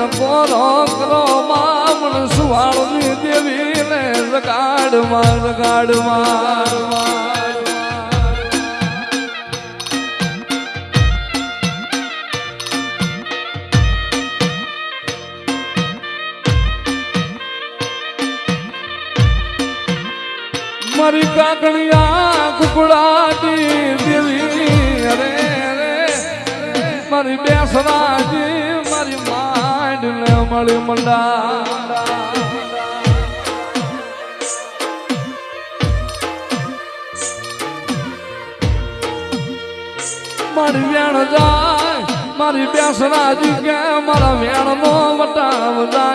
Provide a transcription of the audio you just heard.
ટકોરો કરો મામણ સુવાળની દેવી ને જગાડમાં મારી કાકડિયા કુકડાની દેવી અરે મારી બેસરાજી મારી માંડ ને મળી મંડા મારી વેણ જાય મારી બેસરાજી કે મારા વેણ નો વટાવ જાય